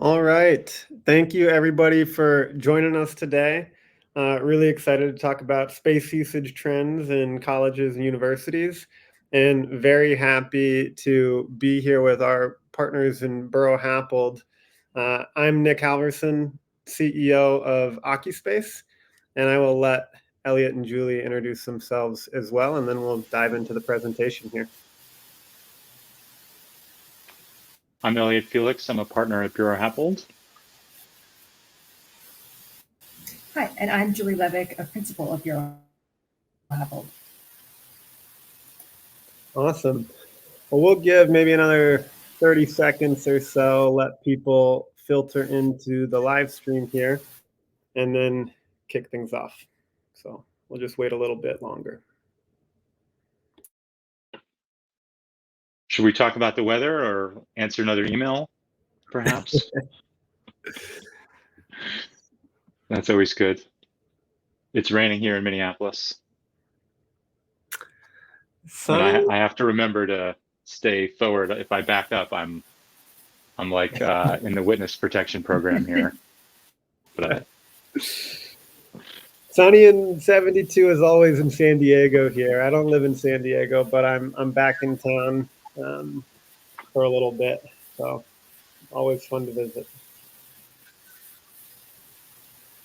All right. Thank you, everybody, for joining us today. Really excited to talk about space usage trends in colleges and universities, and very happy to be here with our partners in Borough-Happold. I'm Nick Halverson, CEO of Occuspace, and I will let Elliot and Julie introduce themselves as well, and then we'll dive into the presentation here. I'm Elliot Felix. I'm a partner at Borough-Happold. Hi, and I'm Julie Levick, a principal of Borough-Happold. Awesome. Well, we'll give maybe another 30 seconds or so, let people filter into the live stream here, and then kick things off. So we'll just wait a little bit longer. Should we talk about the weather or answer another email, perhaps? That's always good. It's raining here in Minneapolis. And I have to remember to stay forward. If I back up, I'm like in the witness protection program here. But sunny and 72 is always in San Diego here. I don't live in San Diego, but I'm back in town for a little bit, so always fun to visit.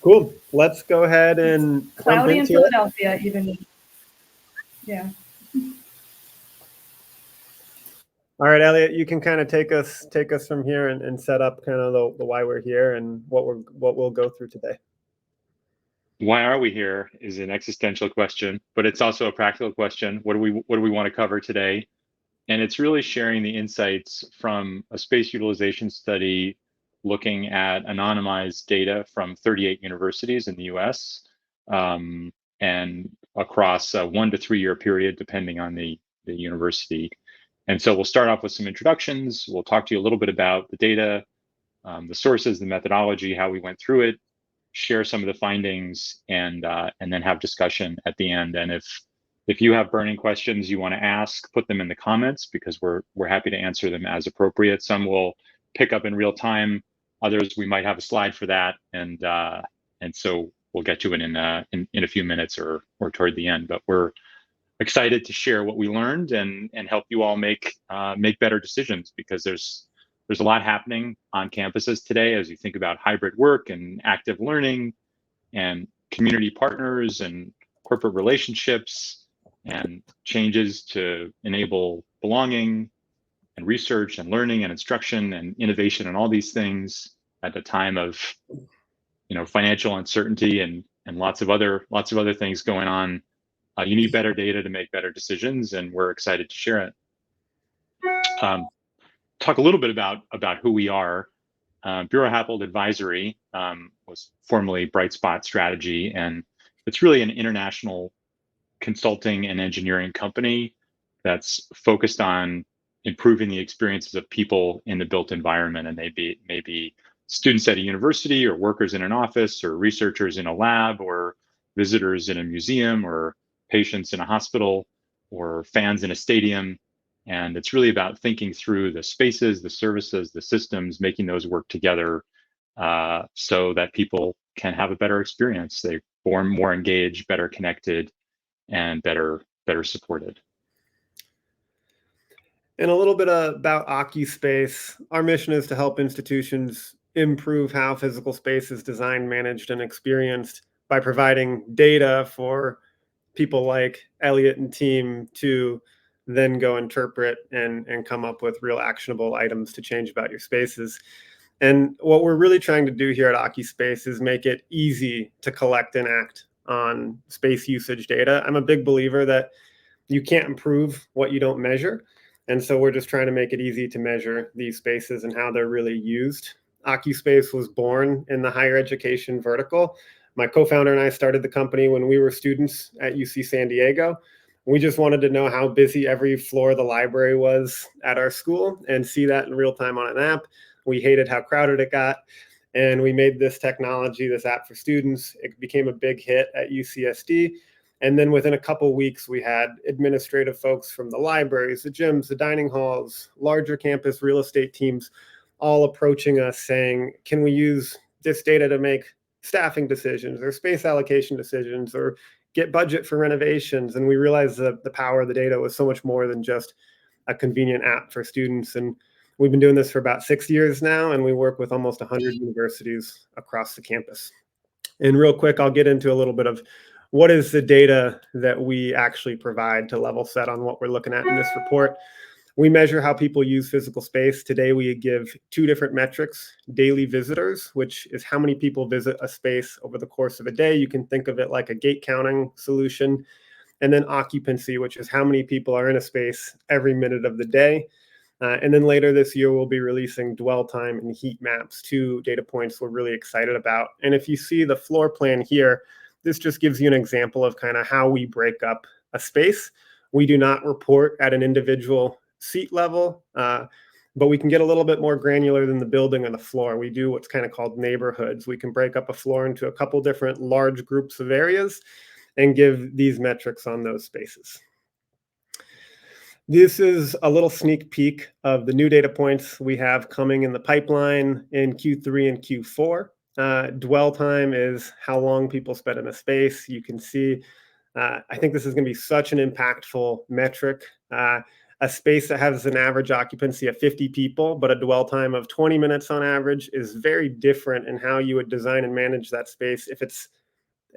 Cool. Let's go ahead and it's cloudy in Philadelphia, even. Yeah. All right, Elliot, you can kind of take us from here and set up kind of the why we're here and what we'll go through today. Why are we here is an existential question, but it's also a practical question. What do we want to cover today? And it's really sharing the insights from a space utilization study looking at anonymized data from 38 universities in the US and across a 1 to 3 year period, depending on the university. And so we'll start off with some introductions. We'll talk to you a little bit about the data, the sources, the methodology, how we went through it, share some of the findings, and then have discussion at the end. And if you have burning questions you want to ask, put them in the comments because we're happy to answer them as appropriate. Some will pick up in real time. Others we might have a slide for that, and so we'll get to it in a few minutes or toward the end. But we're excited to share what we learned and help you all make better decisions because there's a lot happening on campuses today as you think about hybrid work and active learning and community partners and corporate relationships and changes to enable belonging and research and learning and instruction and innovation and all these things at a time of financial uncertainty and lots of other things going on. You need better data to make better decisions, and we're excited to share it. Talk a little bit about who we are. Borough-Happold Advisory was formerly Bright Spot Strategy, and it's really an international consulting and engineering company that's focused on improving the experiences of people in the built environment. And maybe students at a university or workers in an office or researchers in a lab or visitors in a museum or patients in a hospital or fans in a stadium. And it's really about thinking through the spaces, the services, the systems, making those work together so that people can have a better experience. They form more engaged, better connected, and better supported. And a little bit about Occuspace. Our mission is to help institutions improve how physical space is designed, managed, and experienced by providing data for people like Elliot and team to then go interpret and come up with real actionable items to change about your spaces. And what we're really trying to do here at Occuspace is make it easy to collect and act on space usage data. I'm a big believer that you can't improve what you don't measure. And so we're just trying to make it easy to measure these spaces and how they're really used. Occuspace was born in the higher education vertical. My co-founder and I started the company when we were students at UC San Diego. We just wanted to know how busy every floor of the library was at our school and see that in real time on an app. We hated how crowded it got. And we made this technology, this app for students. It became a big hit at UCSD. And then within a couple of weeks, we had administrative folks from the libraries, the gyms, the dining halls, larger campus real estate teams, all approaching us saying, can we use this data to make staffing decisions or space allocation decisions or get budget for renovations? And we realized that the power of the data was so much more than just a convenient app for students. And we've been doing this for about 6 years now, and we work with almost 100 universities across the campus. And real quick, I'll get into a little bit of what is the data that we actually provide to level set on what we're looking at in this report. We measure how people use physical space. Today, we give 2 different metrics: daily visitors, which is how many people visit a space over the course of a day. You can think of it like a gate counting solution. And then occupancy, which is how many people are in a space every minute of the day. And then later this year, we'll be releasing dwell time and heat maps, 2 data points we're really excited about. And if you see the floor plan here, this just gives you an example of kind of how we break up a space. We do not report at an individual seat level, but we can get a little bit more granular than the building and the floor. We do what's kind of called neighborhoods. We can break up a floor into a couple different large groups of areas and give these metrics on those spaces. This is a little sneak peek of the new data points we have coming in the pipeline in Q3 and Q4. Dwell time is how long people spend in a space. You can see, I think this is going to be such an impactful metric. A space that has an average occupancy of 50 people, but a dwell time of 20 minutes on average is very different in how you would design and manage that space if it's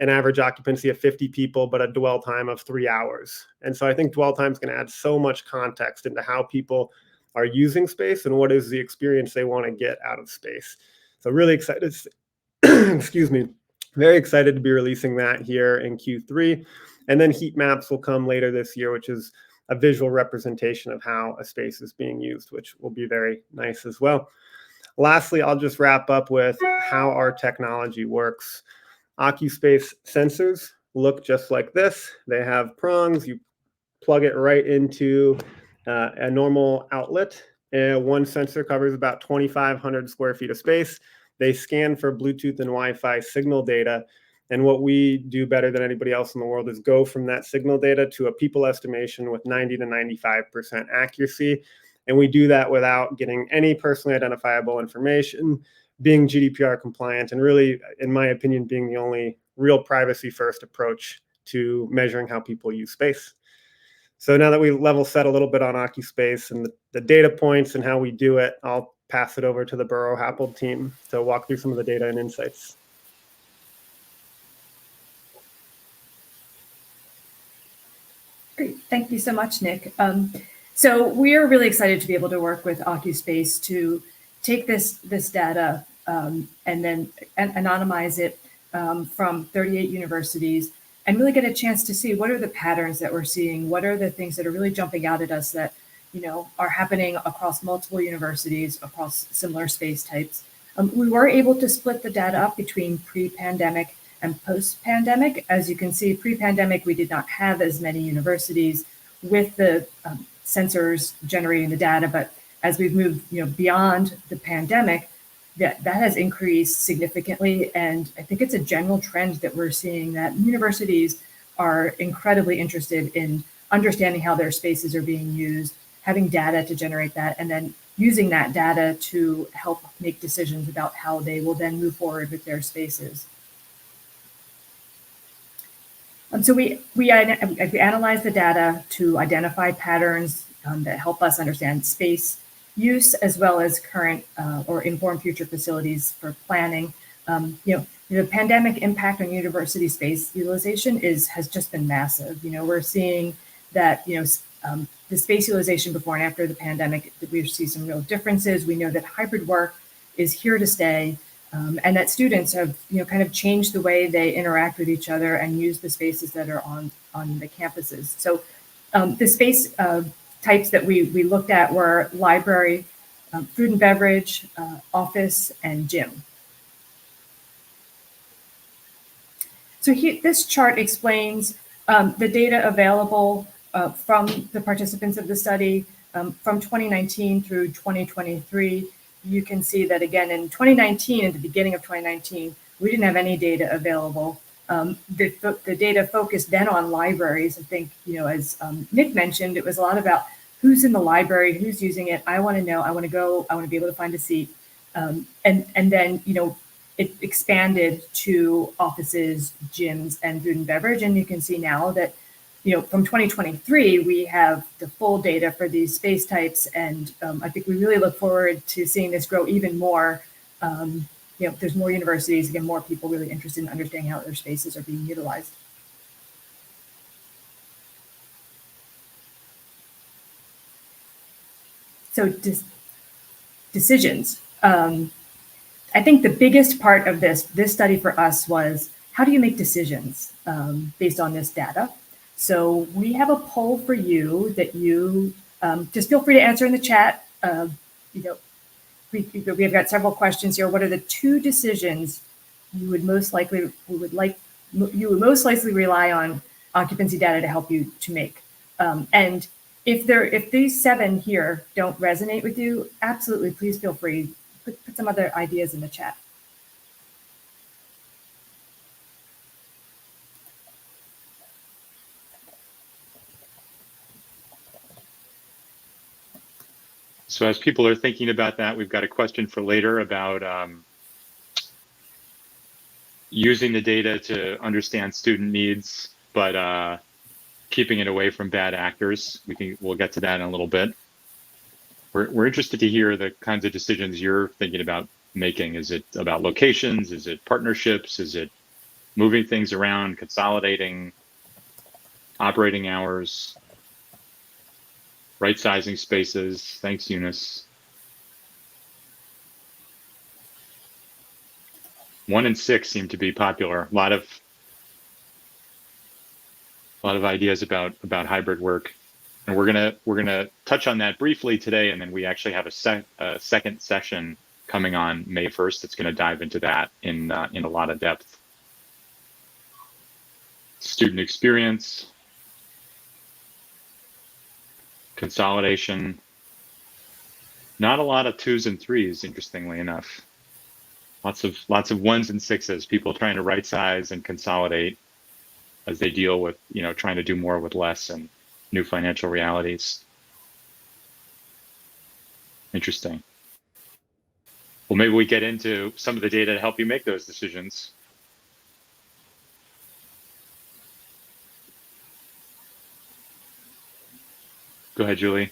an average occupancy of 50 people, but a dwell time of 3 hours. And so I think dwell time is going to add so much context into how people are using space and what is the experience they want to get out of space. So really excited, excuse me, very excited to be releasing that here in Q3. And then heat maps will come later this year, which is a visual representation of how a space is being used, which will be very nice as well. Lastly, I'll just wrap up with how our technology works. Occuspace sensors look just like this. They have prongs. You plug it right into a normal outlet. One sensor covers about 2,500 square feet of space. They scan for Bluetooth and Wi-Fi signal data. And what we do better than anybody else in the world is go from that signal data to a people estimation with 90 to 95% accuracy. And we do that without getting any personally identifiable information, being GDPR compliant, and really, in my opinion, being the only real privacy-first approach to measuring how people use space. So now that we level set a little bit on Occuspace and the data points and how we do it, I'll pass it over to the Burrow-Happold team to walk through some of the data and insights. Great. Thank you so much, Nick. So we are really excited to be able to work with Occuspace to take this data and then anonymize it from 38 universities and really get a chance to see what are the patterns that we're seeing, what are the things that are really jumping out at us that are happening across multiple universities, across similar space types. We were able to split the data up between pre-pandemic and post-pandemic. As you can see, pre-pandemic, we did not have as many universities with the sensors generating the data, but as we've moved beyond the pandemic, that has increased significantly. And I think it's a general trend that we're seeing that universities are incredibly interested in understanding how their spaces are being used, having data to generate that, and then using that data to help make decisions about how they will then move forward with their spaces. So we analyze the data to identify patterns that help us understand space use as well as current or inform future facilities for planning. The pandemic impact on university space utilization has just been massive. We're seeing that the space utilization before and after the pandemic, we see some real differences. We know that hybrid work is here to stay. And that students have, kind of changed the way they interact with each other and use the spaces that are on the campuses. So the space types that we looked at were library, food and beverage, office, and gym. So this chart explains the data available from the participants of the study from 2019 through 2023. You can see that again in 2019, at the beginning of 2019, we didn't have any data available. The data focused then on libraries. I think, as Nick mentioned, it was a lot about who's in the library, who's using it. I want to know, I want to go, I want to be able to find a seat. And then, it expanded to offices, gyms, and food and beverage. And you can see now that, from 2023, we have the full data for these space types. And I think we really look forward to seeing this grow even more. There's more universities, again, more people really interested in understanding how their spaces are being utilized. So decisions. I think the biggest part of this study for us was, how do you make decisions based on this data? So we have a poll for you that you just feel free to answer in the chat. We've got several questions here. What are the 2 decisions you would most likely rely on occupancy data to help you to make? And if these 7 here don't resonate with you, absolutely, please feel free. Put some other ideas in the chat. So as people are thinking about that, we've got a question for later about using the data to understand student needs, but keeping it away from bad actors. We'll get to that in a little bit. We're interested to hear the kinds of decisions you're thinking about making. Is it about locations? Is it partnerships? Is it moving things around, consolidating, operating hours, right-sizing spaces? Thanks, Eunice. 1 and 6 seem to be popular. A lot of ideas about hybrid work. And we're gonna touch on that briefly today, and then we actually have a second session coming on May 1st. It's going to dive into that in a lot of depth. Student experience, consolidation. Not a lot of 2s and 3s, interestingly enough. Lots of 1s and 6s. People trying to right size and consolidate as they deal with trying to do more with less and new financial realities. Interesting. Well, maybe we get into some of the data to help you make those decisions. Go ahead, Julie.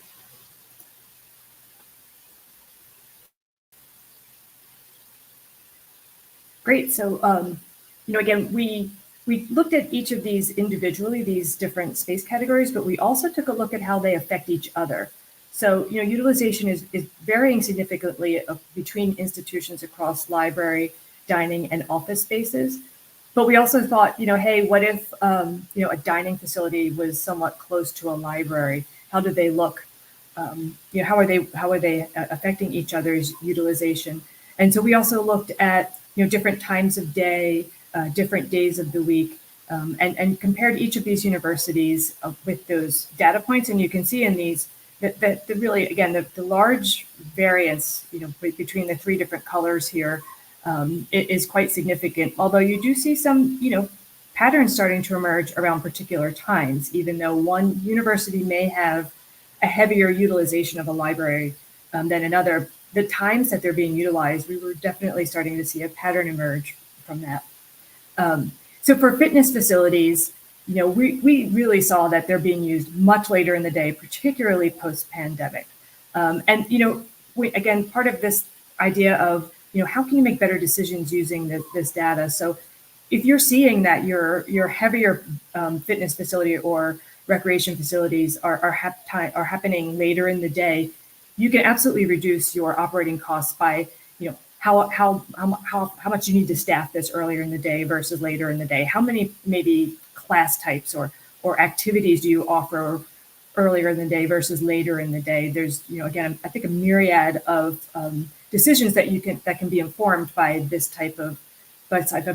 Great. So, again, we looked at each of these individually, these different space categories, but we also took a look at how they affect each other. So, utilization is varying significantly between institutions across library, dining, and office spaces. But we also thought, hey, what if, a dining facility was somewhat close to a library? How do they look? How are they affecting each other's utilization? And so we also looked at, different times of day, different days of the week, and compared each of these universities with those data points. And you can see in these that really, again, the large variance, between the 3 different colors here is quite significant. Although you do see some, patterns starting to emerge around particular times, even though one university may have a heavier utilization of a library than another. The times that they're being utilized, we were definitely starting to see a pattern emerge from that. So for fitness facilities, we really saw that they're being used much later in the day, particularly post-pandemic. And, again, part of this idea of, how can you make better decisions using this data? So if you're seeing that your heavier fitness facility or recreation facilities are happening later in the day, you can absolutely reduce your operating costs by, how much you need to staff this earlier in the day versus later in the day. How many maybe class types or activities do you offer earlier in the day versus later in the day? There's, again, I think a myriad of decisions that can be informed by this type of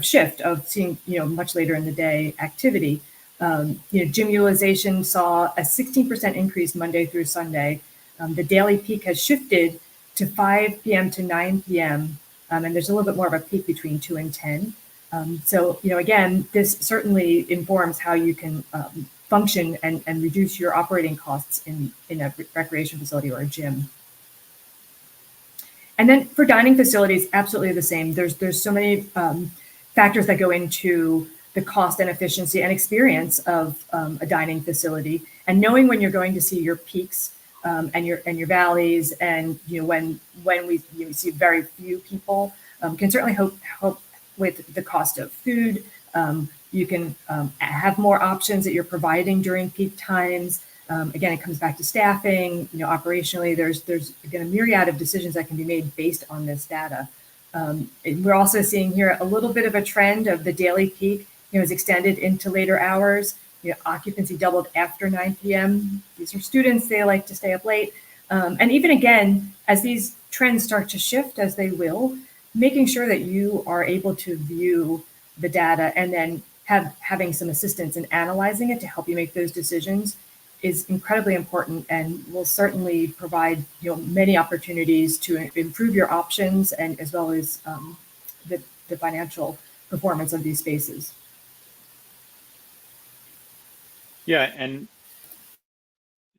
shift of seeing, much later in the day activity. Gym utilization saw a 16% increase Monday through Sunday. The daily peak has shifted to 5 p.m. to 9 p.m. And there's a little bit more of a peak between 2 and 10. So, again, this certainly informs how you can function and reduce your operating costs in a recreation facility or a gym. And then for dining facilities, absolutely the same. There's so many factors that go into the cost and efficiency and experience of a dining facility, and knowing when you're going to see your peaks and your valleys, and when we see very few people can certainly help with the cost of food. You can have more options that you're providing during peak times. Again, it comes back to staffing. Operationally, there's again a myriad of decisions that can be made based on this data. We're also seeing here a little bit of a trend of the daily peak is extended into later hours. Occupancy doubled after 9 p.m. These are students; they like to stay up late. And even again, as these trends start to shift, as they will, making sure that you are able to view the data and then having some assistance in analyzing it to help you make those decisions is incredibly important, and will certainly provide many opportunities to improve your options, and as well as the financial performance of these spaces. Yeah, and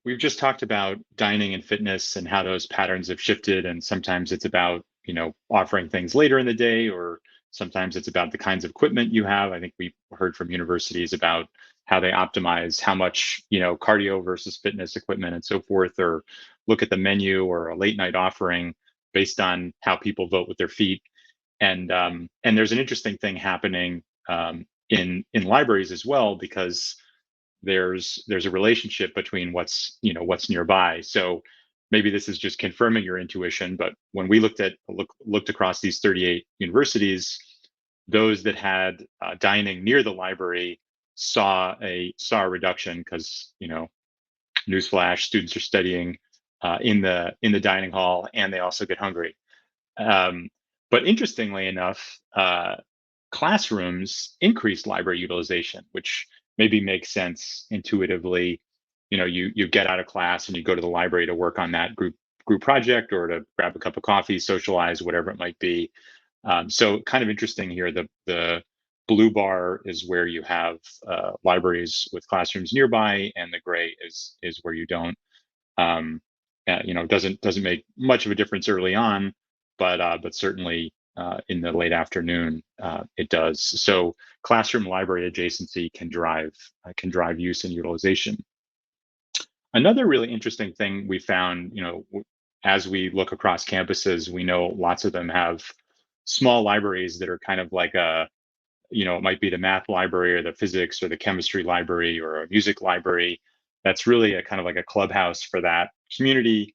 we've just talked about dining and fitness and how those patterns have shifted, and sometimes it's about offering things later in the day, or sometimes it's about the kinds of equipment you have. I think we heard from universities about how they optimize how much cardio versus fitness equipment and so forth, or look at the menu or a late night offering based on how people vote with their feet. And there's an interesting thing happening in libraries as well, because there's a relationship between what's nearby. So maybe this is just confirming your intuition, but when we looked across these 38 universities, those that had dining near the library saw a reduction, because newsflash, students are studying in the dining hall, and they also get hungry. But interestingly enough, classrooms increased library utilization, which maybe makes sense intuitively. You get out of class and you go to the library to work on that group project, or to grab a cup of coffee, socialize, whatever it might be. So kind of interesting here. The blue bar is where you have libraries with classrooms nearby, and the gray is where you don't. Doesn't make much of a difference early on, but certainly in the late afternoon it does. So classroom library adjacency can drive use and utilization. Another really interesting thing we found, as we look across campuses, we know lots of them have small libraries that are kind of like it might be the math library, or the physics or the chemistry library, or a music library. That's really a kind of like a clubhouse for that community.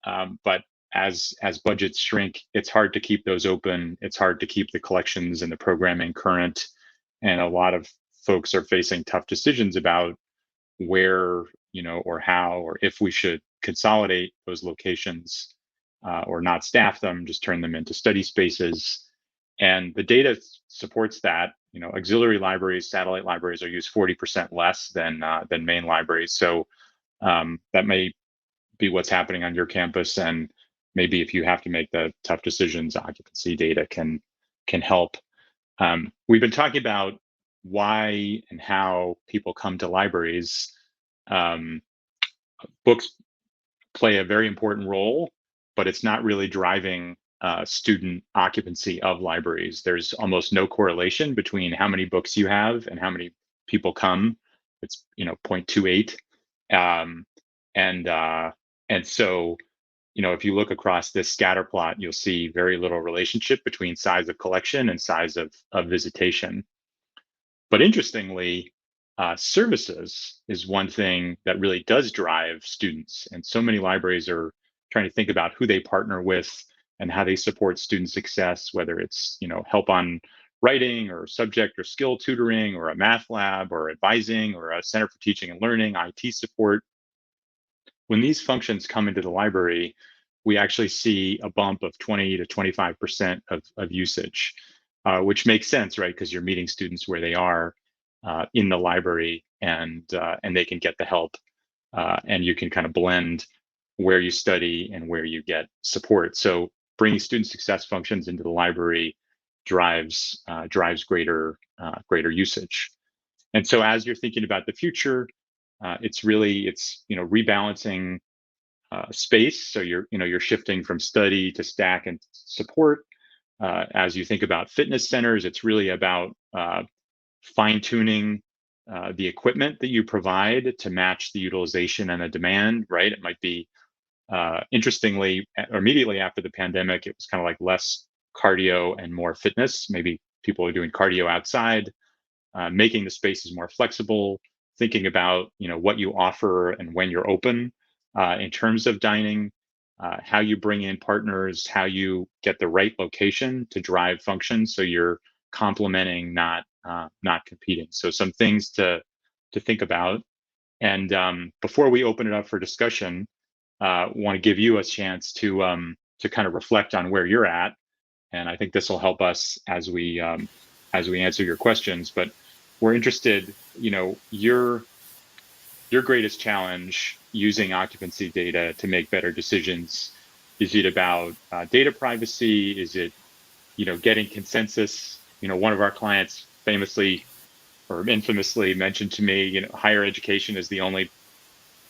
But as budgets shrink, it's hard to keep those open. It's hard to keep the collections and the programming current. And a lot of folks are facing tough decisions about where, or how, or if we should consolidate those locations, or not staff them, just turn them into study spaces. And the data supports that. Auxiliary libraries, satellite libraries are used 40% less than main libraries. So that may be what's happening on your campus, and maybe if you have to make the tough decisions, occupancy data can help. We've been talking about why and how people come to libraries. Books play a very important role, but it's not really driving student occupancy of libraries. There's almost no correlation between how many books you have and how many people come. It's 0.28, and so if you look across this scatter plot, you'll see very little relationship between size of collection and size of visitation. But interestingly, services is one thing that really does drive students. And so many libraries are trying to think about who they partner with and how they support student success, whether it's help on writing, or subject or skill tutoring, or a math lab, or advising, or a center for teaching and learning, IT support. When these functions come into the library, we actually see a bump of 20 to 25% of usage, which makes sense, right? Because you're meeting students where they are in the library, and they can get the help, and you can kind of blend where you study and where you get support. So bringing student success functions into the library drives greater usage. And so as you're thinking about the future, it's rebalancing space. So you're shifting from study to stack and support. As you think about fitness centers, it's really about fine tuning the equipment that you provide to match the utilization and the demand. Right? It might be interestingly, or immediately after the pandemic, it was kind of like less cardio and more fitness. Maybe people are doing cardio outside, making the spaces more flexible, thinking about what you offer and when you're open in terms of dining, how you bring in partners, how you get the right location to drive function, so you're complementing, not competing. So some things to think about. And before we open it up for discussion, want to give you a chance to kind of reflect on where you're at, and I think this will help us as we answer your questions. But we're interested, your greatest challenge using occupancy data to make better decisions. Is it about data privacy? Is it getting consensus? One of our clients famously or infamously mentioned to me, higher education is the only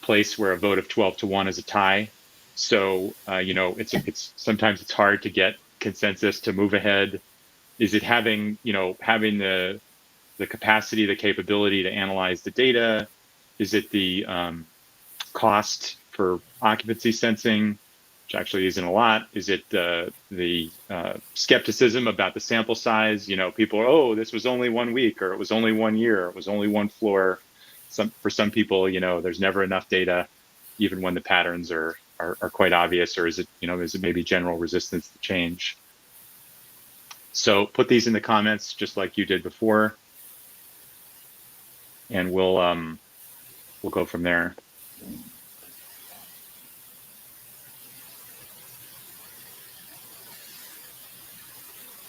place where a vote of 12-1 is a tie. So it's sometimes it's hard to get consensus to move ahead. Is it having the capacity, the capability to analyze the data? Is it the cost for occupancy sensing, which actually isn't a lot? Is it the skepticism about the sample size? People are, oh, this was only 1 week, or it was only 1 year, it was only one floor. For some people, there's never enough data, even when the patterns are quite obvious. Or is it maybe general resistance to change? So put these in the comments just like you did before, and we'll go from there.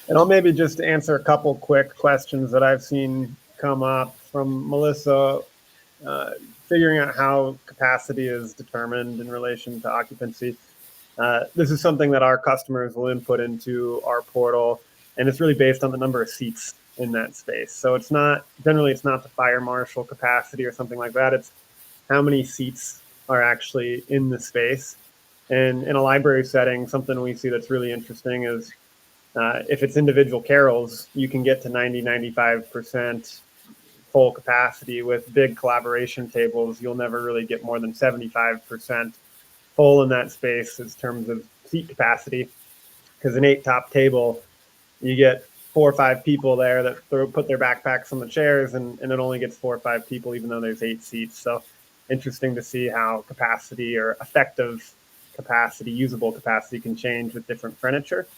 And I'll maybe just answer a couple quick questions that I've seen come up from Melissa, figuring out how capacity is determined in relation to occupancy. This is something that our customers will input into our portal, and it's really based on the number of seats in that space. So it's not the fire marshal capacity or something like that. It's how many seats are actually in the space. And in a library setting, something we see that's really interesting is if it's individual carrels, you can get to 90-95% full capacity. With big collaboration tables, you'll never really get more than 75% full in that space in terms of seat capacity. Because an 8-top table, you get 4 or 5 people there that put their backpacks on the chairs, and it only gets 4 or 5 people, even though there's 8 seats. So interesting to see how capacity, or effective capacity, usable capacity, can change with different furniture.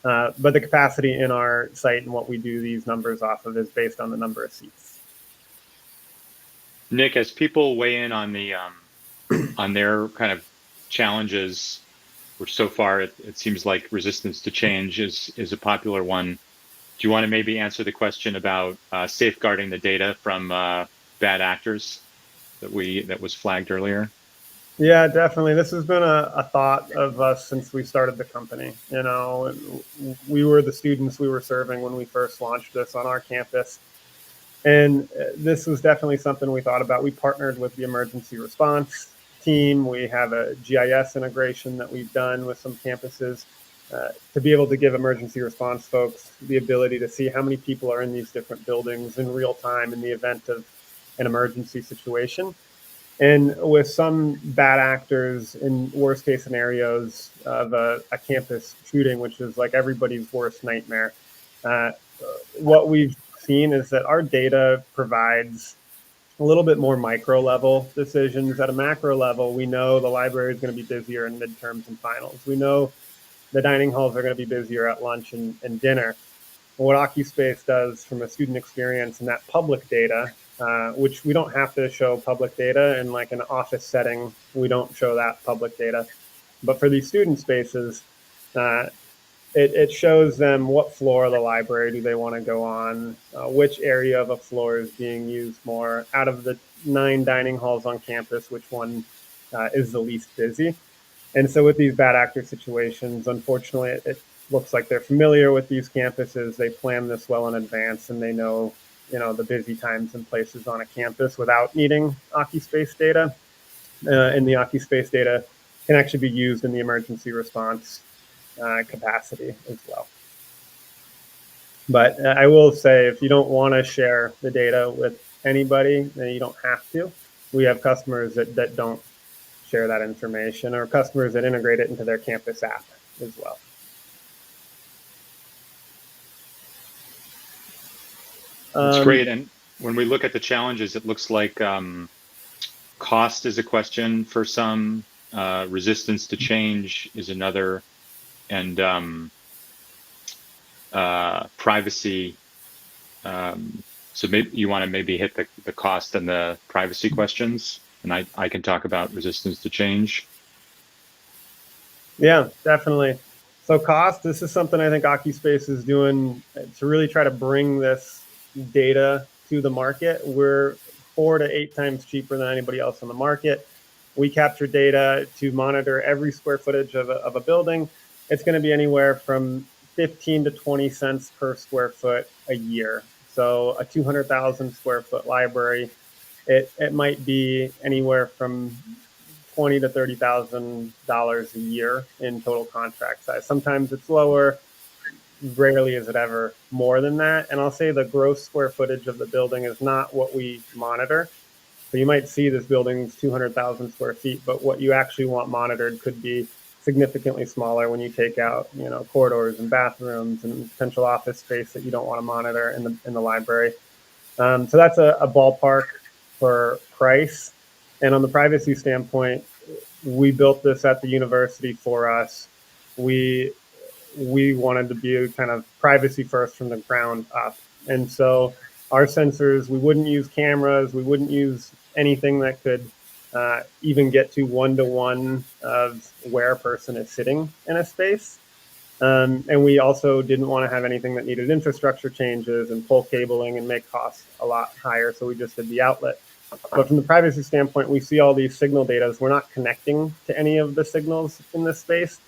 But the capacity in our site and what we do these numbers off of is based on the number of seats. Nick, as people weigh in on the on their kind of challenges, which so far it seems like resistance to change is a popular one. Do you want to maybe answer the question about safeguarding the data from bad actors that was flagged earlier? Yeah, definitely. This has been a thought of us since we started the company. We were the students we were serving when we first launched this on our campus. And this was definitely something we thought about. We partnered with the emergency response team. We have a GIS integration that we've done with some campuses to be able to give emergency response folks the ability to see how many people are in these different buildings in real time in the event of an emergency situation. And with some bad actors in worst case scenarios of a campus shooting, which is like everybody's worst nightmare, what we've seen is that our data provides a little bit more micro level decisions. At a macro level, we know the library is going to be busier in midterms and finals. We know the dining halls are going to be busier at lunch and dinner. And what Occuspace does from a student experience and that public data, which we don't have to show public data in like an office setting, we don't show that public data. But for these student spaces, it shows them what floor of the library do they want to go on, which area of a floor is being used more. Out of the 9 dining halls on campus, which one is the least busy? And so with these bad actor situations, unfortunately, it looks like they're familiar with these campuses. They plan this well in advance, and they know the busy times and places on a campus without needing Occuspace data. And the Occuspace data can actually be used in the emergency response capacity as well. But I will say, if you don't want to share the data with anybody, then you don't have to. We have customers that don't share that information, or customers that integrate it into their campus app as well. That's great. And when we look at the challenges, it looks like cost is a question for some, resistance to change is another, and privacy. So maybe you want to maybe hit the cost and the privacy questions, and I can talk about resistance to change. Yeah, definitely. So cost, this is something I think Occuspace is doing to really try to bring this data to the market. We're 4 to 8 times cheaper than anybody else on the market. We capture data to monitor every square footage of a building. It's going to be anywhere from 15 to 20 cents per square foot a year. So a 200,000 square foot library, it might be anywhere from $20,000 to $30,000 a year in total contract size. Sometimes it's lower. Rarely is it ever more than that. And I'll say the gross square footage of the building is not what we monitor. So you might see this building's 200,000 square feet, but what you actually want monitored could be significantly smaller when you take out, corridors and bathrooms and potential office space that you don't want to monitor in the library. So that's a ballpark for price. And on the privacy standpoint, we built this at the university for us. We wanted to be kind of privacy first from the ground up. And so our sensors, we wouldn't use cameras, we wouldn't use anything that could even get to one-to-one of where a person is sitting in a space. And we also didn't want to have anything that needed infrastructure changes and pull cabling and make costs a lot higher. So we just did the outlet. But from the privacy standpoint, we see all these signal data. We're not connecting to any of the signals in this space.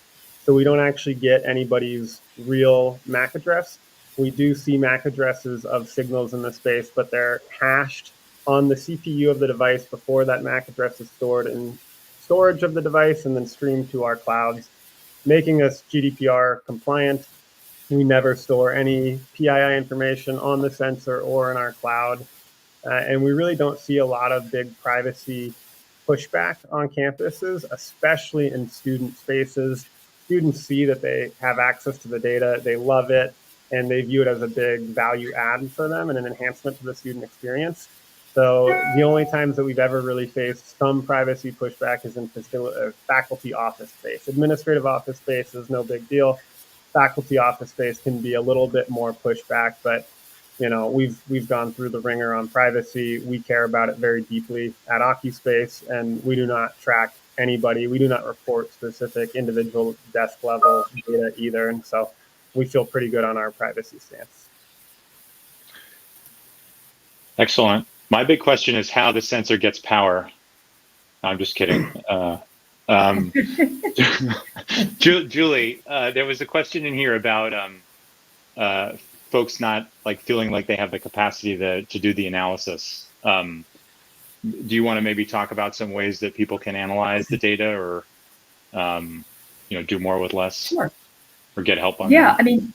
So we don't actually get anybody's real MAC address. We do see MAC addresses of signals in the space, but they're hashed on the CPU of the device before that MAC address is stored in storage of the device and then streamed to our clouds, making us GDPR compliant. We never store any PII information on the sensor or in our cloud. And we really don't see a lot of big privacy pushback on campuses, especially in student spaces. Students see that they have access to the data, they love it, and they view it as a big value add for them and an enhancement to the student experience. So the only times that we've ever really faced some privacy pushback is in faculty office space. Administrative office space is no big deal. Faculty office space can be a little bit more pushback, but we've gone through the ringer on privacy. We care about it very deeply at Occuspace, and we do not track anybody. We do not report specific individual desk level data either. And so we feel pretty good on our privacy stance. Excellent. My big question is how the sensor gets power. I'm just kidding. Julie, there was a question in here about folks not feeling like they have the capacity to do the analysis. Do you want to maybe talk about some ways that people can analyze the data, or do more with less? Sure. Or get help on that? that? I mean,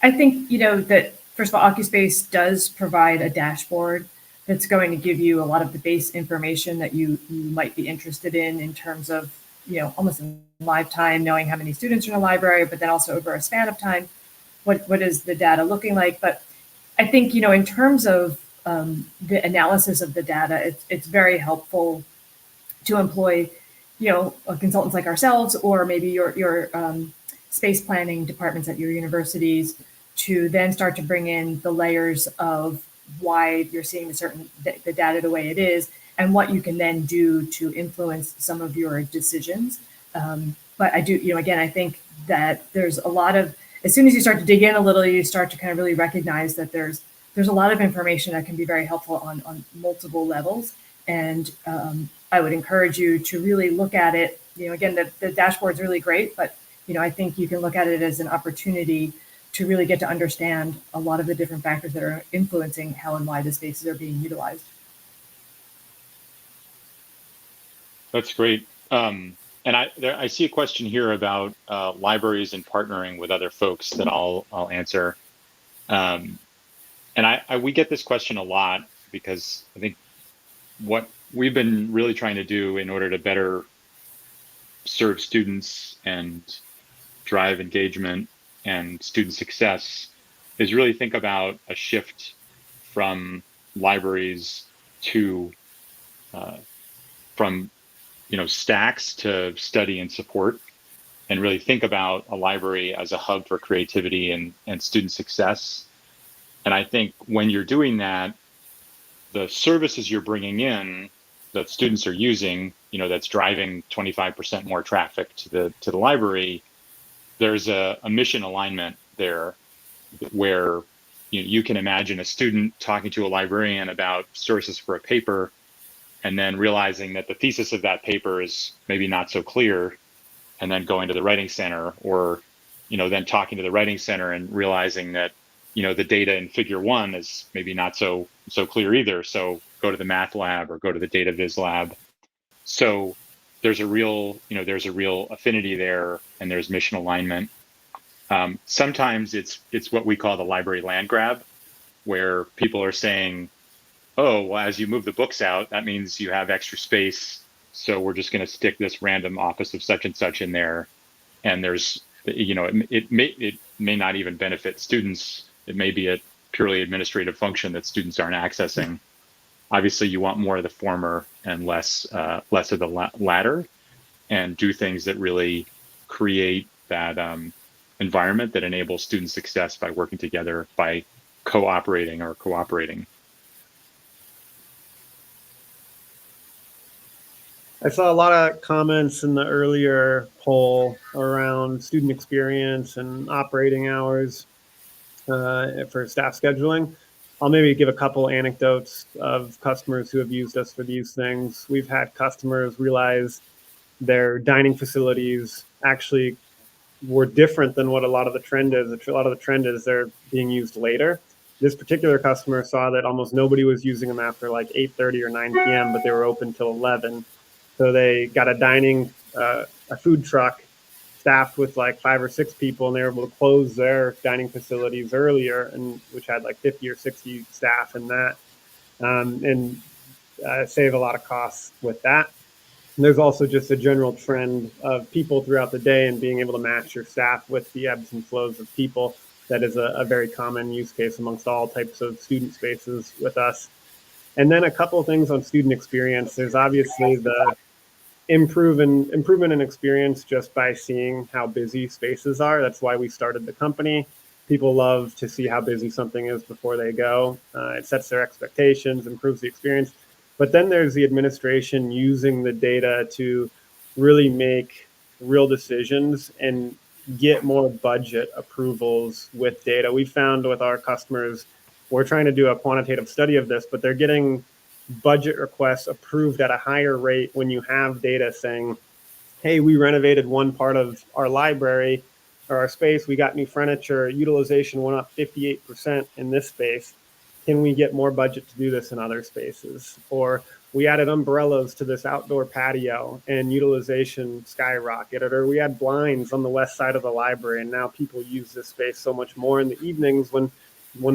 I think that first of all, Occuspace does provide a dashboard that's going to give you a lot of the base information that you might be interested in terms of almost in live time, knowing how many students are in a library, but then also over a span of time, what is the data looking like. But I think in terms of the analysis of the data, it's very helpful to employ consultants like ourselves, or maybe your space planning departments at your universities, to then start to bring in the layers of why you're seeing the data the way it is, and what you can then do to influence some of your decisions. But I do, again, I think that there's a lot of, as soon as you start to dig in a little, you start to kind of really recognize that there's a lot of information that can be very helpful on multiple levels. And I would encourage you to really look at it. Again, the dashboard's really great, but I think you can look at it as an opportunity to really get to understand a lot of the different factors that are influencing how and why the spaces are being utilized. That's great. And I see a question here about libraries and partnering with other folks that I'll answer. And we get this question a lot because I think what we've been really trying to do in order to better serve students and drive engagement and student success is really think about a shift from libraries to from stacks to study and support, and really think about a library as a hub for creativity and student success. And I think when you're doing that, the services you're bringing in that students are using, that's driving 25% more traffic to the library, there's a mission alignment there where you can imagine a student talking to a librarian about sources for a paper and then realizing that the thesis of that paper is maybe not so clear, and then going to the writing center, or then talking to the writing center and realizing that the data in figure 1 is maybe not so clear either, so go to the math lab or go to the data viz lab. So there's a real affinity there, and there's mission alignment. Sometimes it's what we call the library land grab, where people are saying, oh, well, as you move the books out, that means you have extra space, so we're just going to stick this random office of such and such in there. And there's, it may not even benefit students. It may be a purely administrative function that students aren't accessing. Obviously, you want more of the former and less of the latter, and do things that really create that environment that enables student success by working together, by cooperating. I saw a lot of comments in the earlier poll around student experience and operating hours for staff scheduling. I'll maybe give a couple anecdotes of customers who have used us for these things. We've had customers realize their dining facilities actually were different than what a lot of the trend is. A lot of the trend is they're being used later. This particular customer saw that almost nobody was using them after like 8:30 or 9 p.m., but they were open till 11. So they got a food truck staffed with like 5 or 6 people, and they were able to close their dining facilities earlier, and which had like 50 or 60 staff in that, and save a lot of costs with that. And there's also just a general trend of people throughout the day and being able to match your staff with the ebbs and flows of people. That is a very common use case amongst all types of student spaces with us. And then a couple of things on student experience. There's obviously the improvement in experience just by seeing how busy spaces are. That's why we started the company. People love to see how busy something is before they go. It sets their expectations, improves the experience. But then there's the administration using the data to really make real decisions and get more budget approvals with data. We found with our customers, we're trying to do a quantitative study of this, but they're getting budget requests approved at a higher rate when you have data saying, hey, we renovated one part of our library or our space, we got new furniture, utilization went up 58% in this space. Can we get more budget to do this in other spaces? Or we added umbrellas to this outdoor patio and utilization skyrocketed. Or we had blinds on the west side of the library, and now people use this space so much more in the evenings when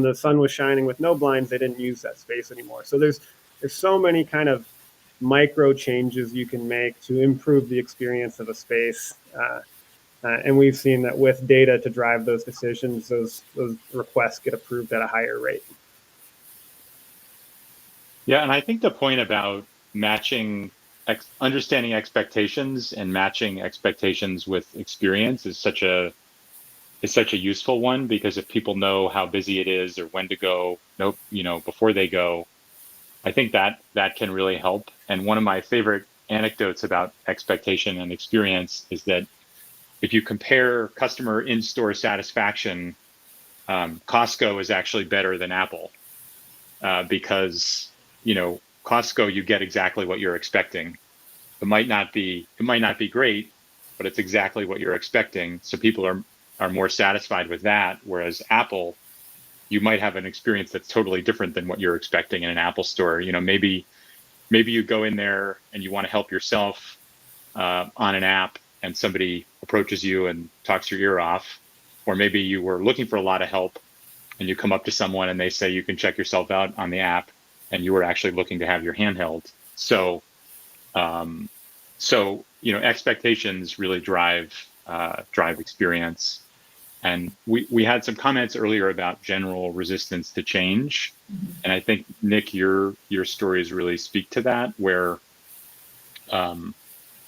the sun was shining with no blinds, they didn't use that space anymore. So there's so many kind of micro changes you can make to improve the experience of a space. And we've seen that with data to drive those decisions, those requests get approved at a higher rate. Yeah, and I think the point about understanding expectations and matching expectations with experience is such a useful one, because if people know how busy it is or when to go, before they go, I think that can really help. And one of my favorite anecdotes about expectation and experience is that if you compare customer in-store satisfaction, Costco is actually better than Apple, because Costco, you get exactly what you're expecting. It might not be great, but it's exactly what you're expecting. So people are more satisfied with that. Whereas Apple, you might have an experience that's totally different than what you're expecting in an Apple store. Maybe you go in there and you want to help yourself, on an app and somebody approaches you and talks your ear off, or maybe you were looking for a lot of help and you come up to someone and they say you can check yourself out on the app, and you were actually looking to have your handheld. So, expectations really drive experience. And we had some comments earlier about general resistance to change, and I think Nick, your stories really speak to that. Where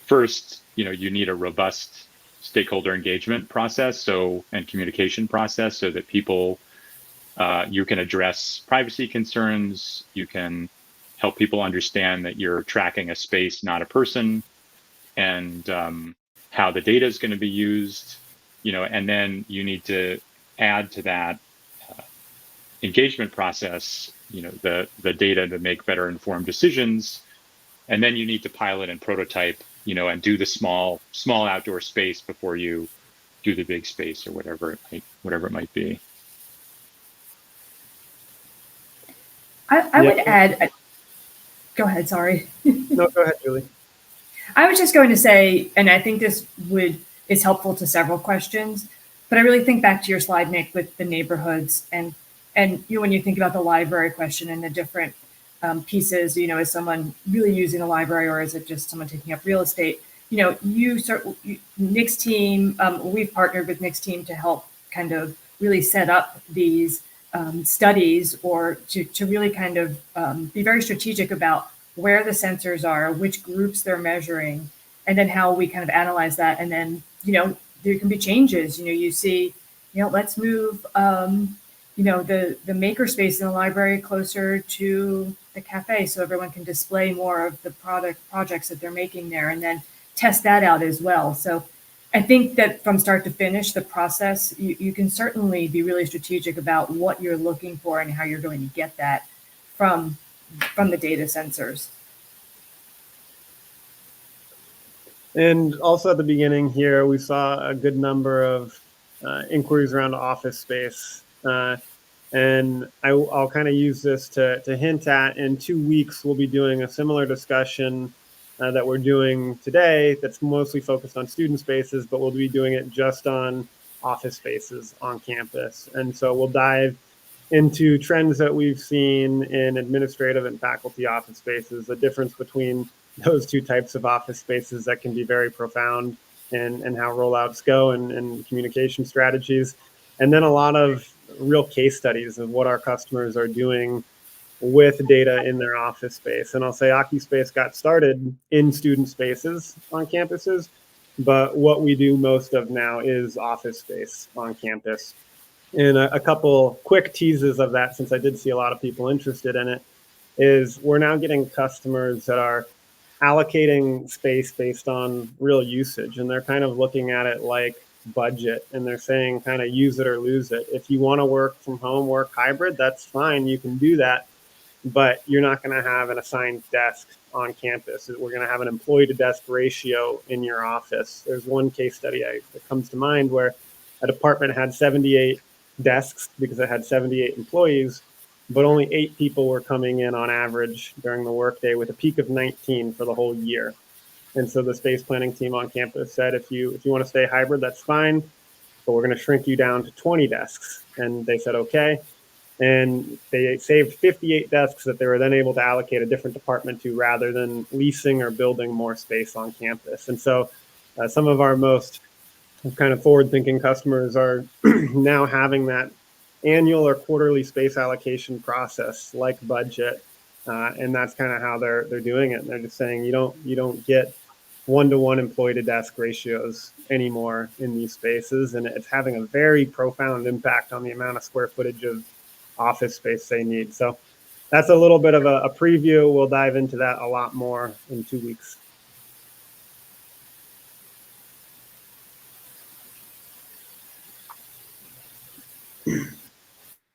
first, you need a robust stakeholder engagement process, and communication process, so that people you can address privacy concerns. You can help people understand that you're tracking a space, not a person, and how the data is going to be used. And then you need to add to that engagement process, the data to make better informed decisions. And then you need to pilot and prototype, and do the small outdoor space before you do the big space, or whatever it might be. I would add, go ahead, sorry. No, go ahead, Julie. I was just going to say, and I think this is helpful to several questions, but I really think back to your slide, Nick, with the neighborhoods, and when you think about the library question and the different pieces, is someone really using the library, or is it just someone taking up real estate? Nick's team, we've partnered with Nick's team to help kind of really set up these studies, or to really kind of be very strategic about where the sensors are, which groups they're measuring, and then how we kind of analyze that. And then, there can be changes. You see, let's move, the maker space in the library closer to the cafe, so everyone can display more of the projects that they're making there, and then test that out as well. So I think that from start to finish, the process, you can certainly be really strategic about what you're looking for and how you're going to get that from the data sensors. And also at the beginning here, we saw a good number of inquiries around office space. And I'll kind of use this to hint at, in 2 weeks, we'll be doing a similar discussion that we're doing today that's mostly focused on student spaces, but we'll be doing it just on office spaces on campus. And so we'll dive into trends that we've seen in administrative and faculty office spaces, the difference between those two types of office spaces that can be very profound, and how rollouts go, and communication strategies. And then a lot of real case studies of what our customers are doing with data in their office space. And I'll say Occuspace got started in student spaces on campuses, but what we do most of now is office space on campus. And a couple quick teases of that, since I did see a lot of people interested in it, is we're now getting customers that are allocating space based on real usage, and they're kind of looking at it like budget, and they're saying kind of use it or lose it. If you want to work from home, work hybrid, that's fine, you can do that, but you're not going to have an assigned desk on campus. We're going to have an employee to desk ratio in your office. There's one case study that comes to mind where a department had 78 desks because it had 78 employees, but only 8 people were coming in on average during the workday, with a peak of 19 for the whole year. And so the space planning team on campus said, if you want to stay hybrid, that's fine, but we're going to shrink you down to 20 desks. And they said, okay. And they saved 58 desks that they were then able to allocate a different department to, rather than leasing or building more space on campus. And so some of our most kind of forward-thinking customers are now having that annual or quarterly space allocation process like budget, and that's kind of how they're doing it. And they're just saying you don't get one-to-one employee to desk ratios anymore in these spaces, and it's having a very profound impact on the amount of square footage of office space they need. So that's a little bit of a preview. We'll dive into that a lot more in 2 weeks.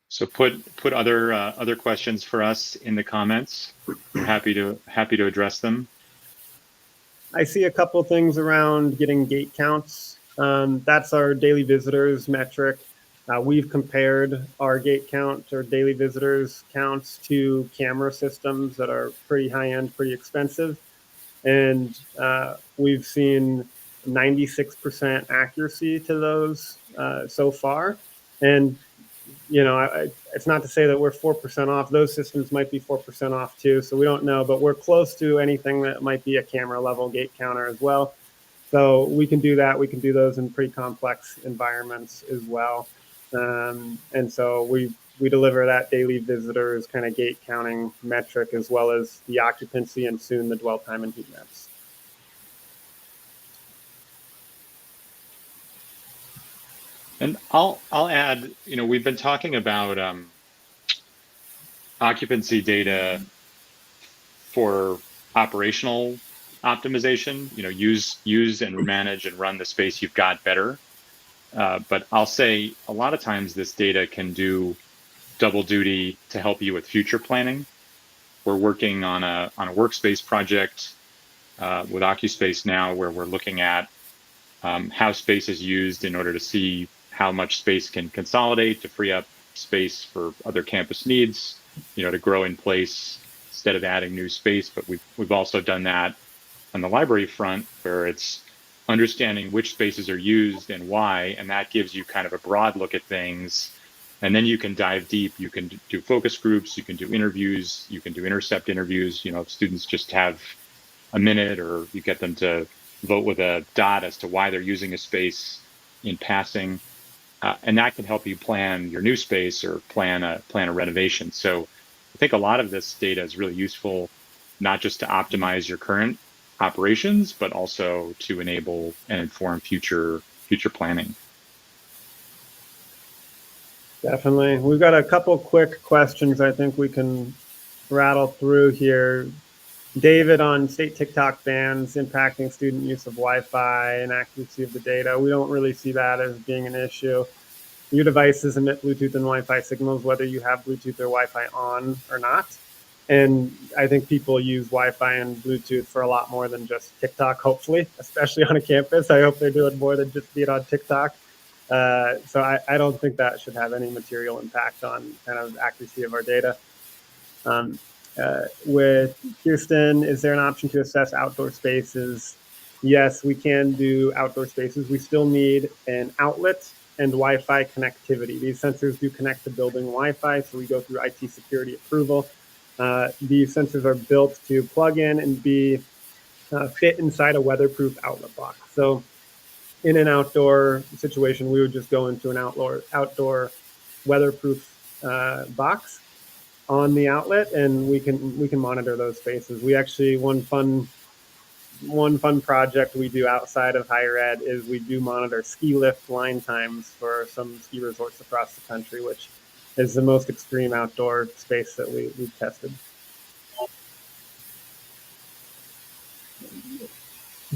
So put other questions for us in the comments. We're happy to address them. I see a couple things around getting gate counts. That's our daily visitors metric. We've compared our gate count or daily visitors counts to camera systems that are pretty high end, pretty expensive. And we've seen 96% accuracy to those so far. And it's not to say that we're 4% off. Those systems might be 4% off too, so we don't know, but we're close to anything that might be a camera level gate counter as well. So we can do that. We can do those in pretty complex environments as well. And so we deliver that daily visitors kind of gate counting metric, as well as the occupancy and soon the dwell time and heat maps. And I'll add, we've been talking about occupancy data for operational optimization, use and manage and run the space you've got better. But I'll say a lot of times this data can do double duty to help you with future planning. We're working on a workspace project with Occuspace now, where we're looking at how space is used in order to see how much space can consolidate to free up space for other campus needs, to grow in place instead of adding new space. But we've also done that on the library front, where it's understanding which spaces are used and why, and that gives you kind of a broad look at things. And then you can dive deep. You can do focus groups, you can do interviews, you can do intercept interviews. If students just have a minute, or you get them to vote with a dot as to why they're using a space in passing. And that can help you plan your new space or plan a renovation. So I think a lot of this data is really useful, not just to optimize your current operations, but also to enable and inform future planning. Definitely. We've got a couple quick questions I think we can rattle through here. David, on state TikTok bans impacting student use of Wi-Fi and accuracy of the data. We don't really see that as being an issue. Your devices emit Bluetooth and Wi-Fi signals, whether you have Bluetooth or Wi-Fi on or not. And I think people use Wi-Fi and Bluetooth for a lot more than just TikTok, hopefully, especially on a campus. I hope they're doing more than just being on TikTok. So I don't think that should have any material impact on kind of accuracy of our data. With Kirsten, is there an option to assess outdoor spaces? Yes, we can do outdoor spaces. We still need an outlet and Wi-Fi connectivity. These sensors do connect to building Wi-Fi, so we go through IT security approval. These sensors are built to plug in and be fit inside a weatherproof outlet box. So in an outdoor situation, we would just go into an outdoor weatherproof box on the outlet, and we can monitor those spaces. We actually, one fun project we do outside of higher ed is we do monitor ski lift line times for some ski resorts across the country, which is the most extreme outdoor space that we've tested.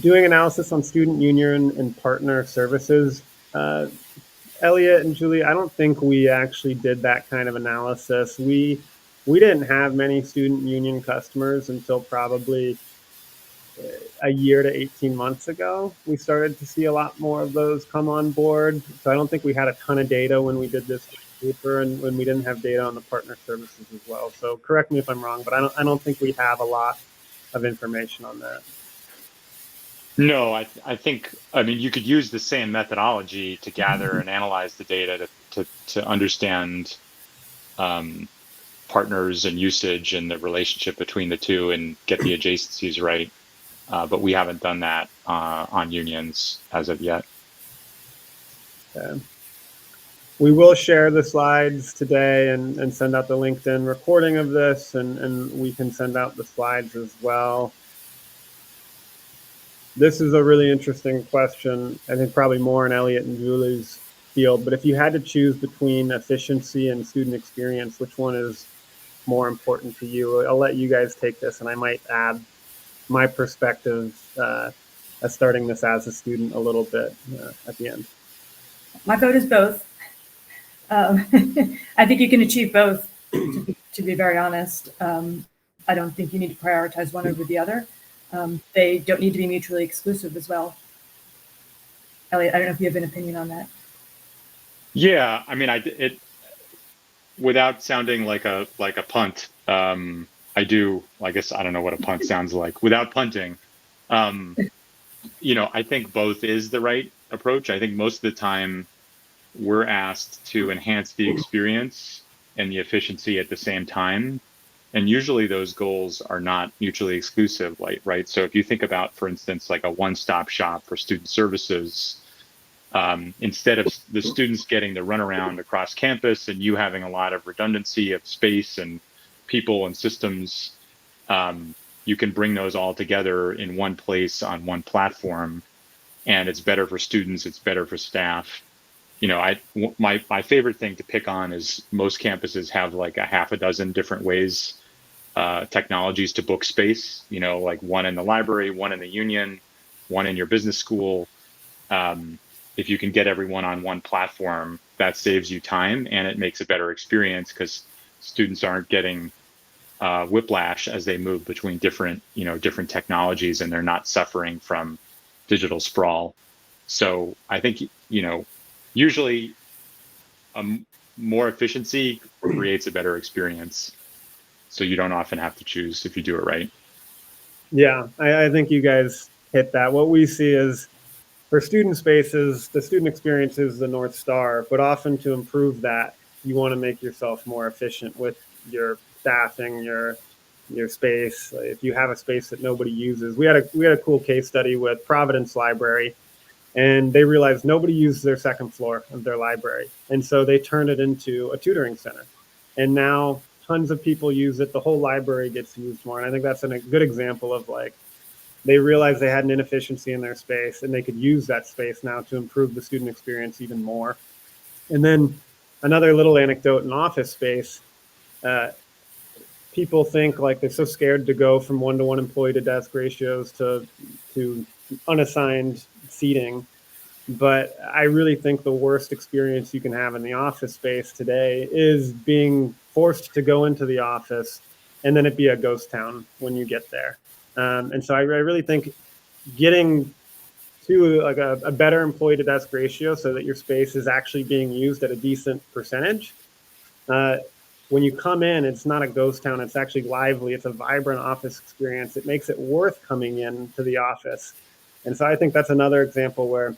Doing analysis on student union and partner services. Elliot and Julie, I don't think we actually did that kind of analysis. We didn't have many student union customers until probably a year to 18 months ago. We started to see a lot more of those come on board. So I don't think we had a ton of data when we did this paper, and when we didn't have data on the partner services as well. So correct me if I'm wrong, but I don't think we have a lot of information on that. No, I think, you could use the same methodology to gather and analyze the data to understand partners and usage and the relationship between the two and get the adjacencies right. But we haven't done that on unions as of yet. Okay. We will share the slides today and send out the LinkedIn recording of this, and we can send out the slides as well. This is a really interesting question. I think probably more in Elliot and Julie's field, but if you had to choose between efficiency and student experience, which one is more important to you? I'll let you guys take this, and I might add my perspective as starting this as a student a little bit at the end. My vote is both. I think you can achieve both, to be very honest. I don't think you need to prioritize one over the other. They don't need to be mutually exclusive as well. Elliot, I don't know if you have an opinion on that. Yeah, without sounding like a punt, I do. I guess I don't know what a punt sounds like. Without punting, I think both is the right approach. I think most of the time we're asked to enhance the experience and the efficiency at the same time. And usually those goals are not mutually exclusive, right? So if you think about, for instance, like a one-stop shop for student services, instead of the students getting to run around across campus and you having a lot of redundancy of space and people and systems, you can bring those all together in one place on one platform, and it's better for students, it's better for staff. My favorite thing to pick on is most campuses have like a half a dozen different ways, technologies to book space, like one in the library, one in the union, one in your business school. If you can get everyone on one platform, that saves you time and it makes a better experience because students aren't getting whiplash as they move between different technologies, and they're not suffering from digital sprawl. So I think, usually more efficiency creates a better experience. So you don't often have to choose if you do it right. Yeah, I think you guys hit that. What we see is for student spaces, the student experience is the North Star, but often to improve that, you want to make yourself more efficient with your staffing, your space. If you have a space that nobody uses, we had a cool case study with Providence Library, and they realized nobody used their second floor of their library, and so they turned it into a tutoring center, and now tons of people use it. The whole library gets used more, and I think that's a good example of like they realized they had an inefficiency in their space and they could use that space now to improve the student experience even more. And then another little anecdote in office space, uh, people think like they're so scared to go from one-to-one employee to desk ratios to unassigned seating. But I really think the worst experience you can have in the office space today is being forced to go into the office and then it be a ghost town when you get there. And so I really think getting to like a better employee to desk ratio so that your space is actually being used at a decent percentage. Uh, when you come in, it's not a ghost town. It's actually lively. It's a vibrant office experience. It makes it worth coming in to the office. And so I think that's another example where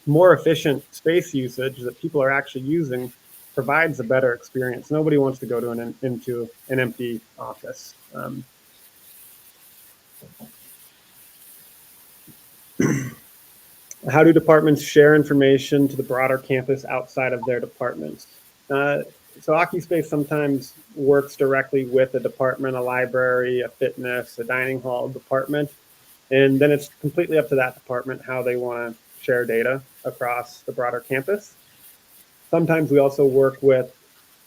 more efficient space usage that people are actually using provides a better experience. Nobody wants to go to into an empty office. How do departments share information to the broader campus outside of their departments? So Occuspace sometimes works directly with a department, a library, a fitness, a dining hall department, and then it's completely up to that department how they want to share data across the broader campus. Sometimes we also work with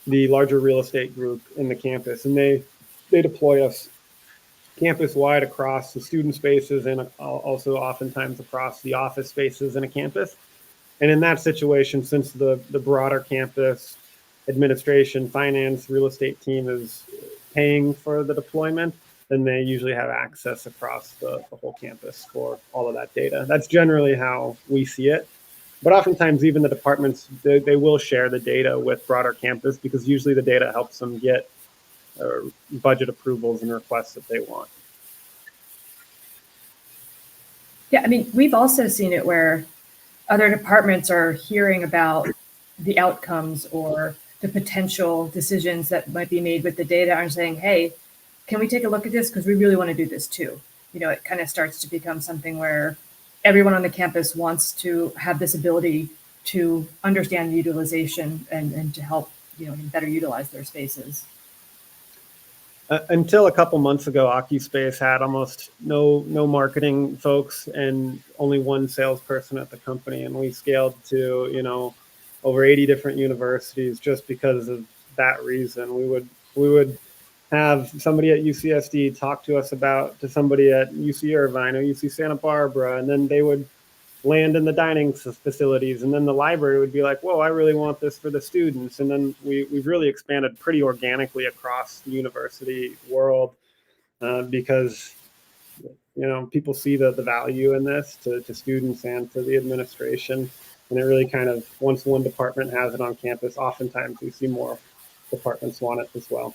the larger real estate group in the campus, and they deploy us campus-wide across the student spaces and also oftentimes across the office spaces in a campus. And in that situation, since the broader campus administration, finance, real estate team is paying for the deployment, then they usually have access across the whole campus for all of that data. That's generally how we see it. But oftentimes, even the departments, they will share the data with broader campus because usually the data helps them get budget approvals and requests that they want. Yeah, I mean, we've also seen it where other departments are hearing about the outcomes or the potential decisions that might be made with the data and saying, hey, can we take a look at this? Because we really want to do this too. It kind of starts to become something where everyone on the campus wants to have this ability to understand utilization and to help, better utilize their spaces. Until a couple months ago, Occuspace had almost no marketing folks and only one salesperson at the company, and we scaled to over 80 different universities just because of that reason. We would have somebody at UCSD talk to us to somebody at UC Irvine or UC Santa Barbara, and then they would land in the dining facilities, and then the library would be like, whoa, I really want this for the students. And then we've really expanded pretty organically across the university world because people see the value in this to students and to the administration. And it really kind of, once one department has it on campus, oftentimes we see more departments want it as well.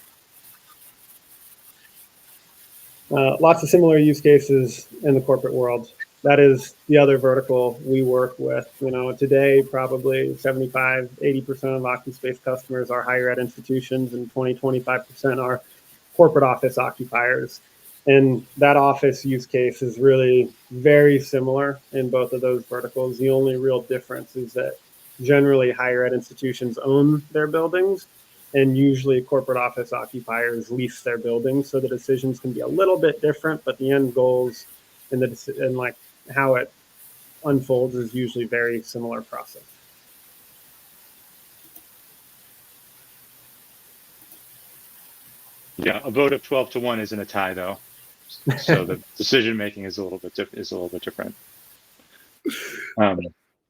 Lots of similar use cases in the corporate world. That is the other vertical we work with. Today, probably 75, 80% of Occuspace customers are higher ed institutions, and 20, 25% are corporate office occupiers. And that office use case is really very similar in both of those verticals. The only real difference is that generally higher ed institutions own their buildings, and usually corporate office occupiers lease their buildings, so the decisions can be a little bit different, but the end goals and like how it unfolds is usually very similar process. Yeah, a vote of 12-1 isn't a tie, though, so the decision making is a little bit different.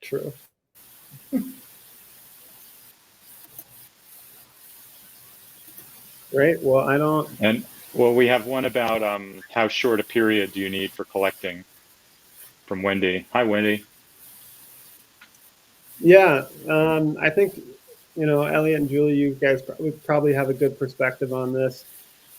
True. Great. Well, we have one about how short a period do you need for collecting, from Wendy. Hi, Wendy. Yeah, I think, Elliot and Julie, you guys would probably have a good perspective on this.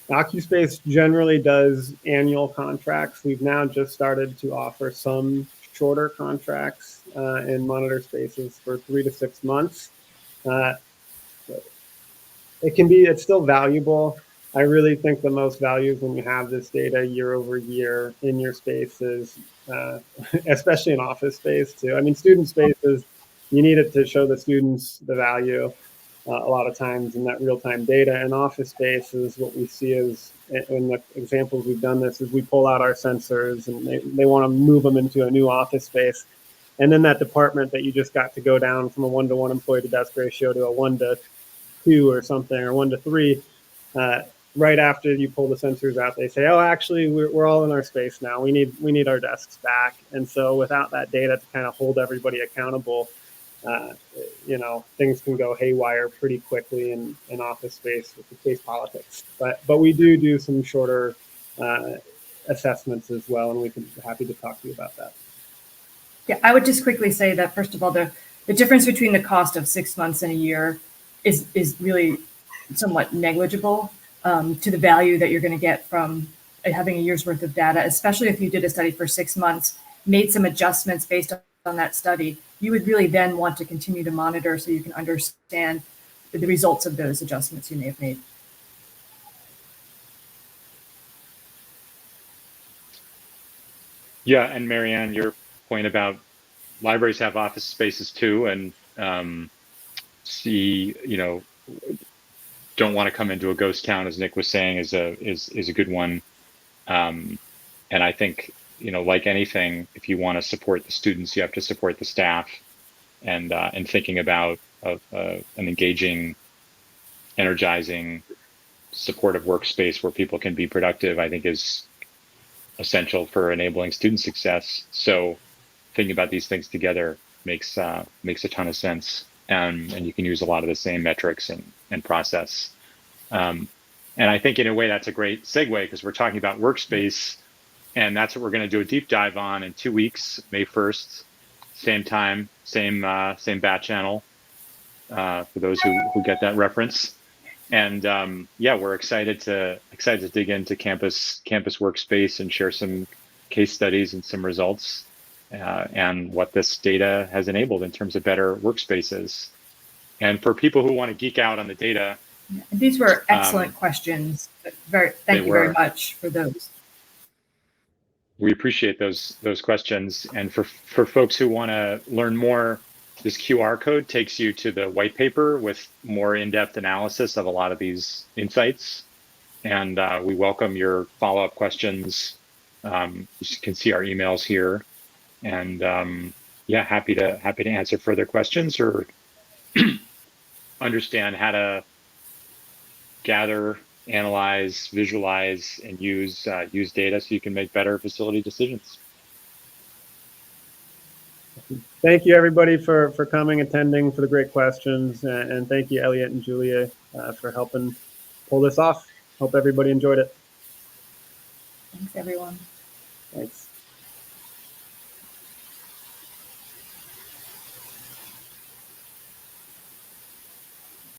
Occuspace generally does annual contracts. We've now just started to offer some shorter contracts in monitor spaces for 3 to 6 months. It's still valuable. I really think the most value is when you have this data year over year in your spaces, especially in office space too. I mean, student spaces, you need it to show the students the value a lot of times in that real-time data. And office spaces, what we see is, in the examples we've done this, is we pull out our sensors and they want to move them into a new office space. And then that department that you just got to go down from a 1-to-1 employee to desk ratio to a 1-to-2 or something, or 1-to-3, right after you pull the sensors out, they say, oh, actually, we're all in our space now. We need our desks back. And so without that data to kind of hold everybody accountable, things can go haywire pretty quickly in office space with the case politics. But we do some shorter assessments as well, and we can be happy to talk to you about that. Yeah, I would just quickly say that, first of all, the difference between the cost of 6 months and a year is really somewhat negligible to the value that you're going to get from having a year's worth of data, especially if you did a study for 6 months, made some adjustments based on that study. You would really then want to continue to monitor so you can understand the results of those adjustments you may have made. Yeah, and Marianne, your point about libraries have office spaces too, and don't want to come into a ghost town, as Nick was saying, is a good one. And I think, like anything, if you want to support the students, you have to support the staff. And thinking about an engaging, energizing, supportive workspace where people can be productive, I think is essential for enabling student success. So thinking about these things together makes a ton of sense. And you can use a lot of the same metrics and process. And I think in a way that's a great segue, because we're talking about workspace, and that's what we're going to do a deep dive on in 2 weeks, May 1st, same time, same bat channel, for those who get that reference. And we're excited to dig into campus workspace and share some case studies and some results, and what this data has enabled in terms of better workspaces. And for people who want to geek out on the data, these were excellent questions. Thank you very much for those. We appreciate those questions. And for folks who want to learn more, this QR code takes you to the white paper with more in-depth analysis of a lot of these insights. And we welcome your follow-up questions. You can see our emails here. And happy to answer further questions or understand how to gather, analyze, visualize, and use data so you can make better facility decisions. Thank you, everybody, for coming, attending, for the great questions. And thank you, Elliot and Julia, for helping pull this off. Hope everybody enjoyed it. Thanks, everyone. Thanks.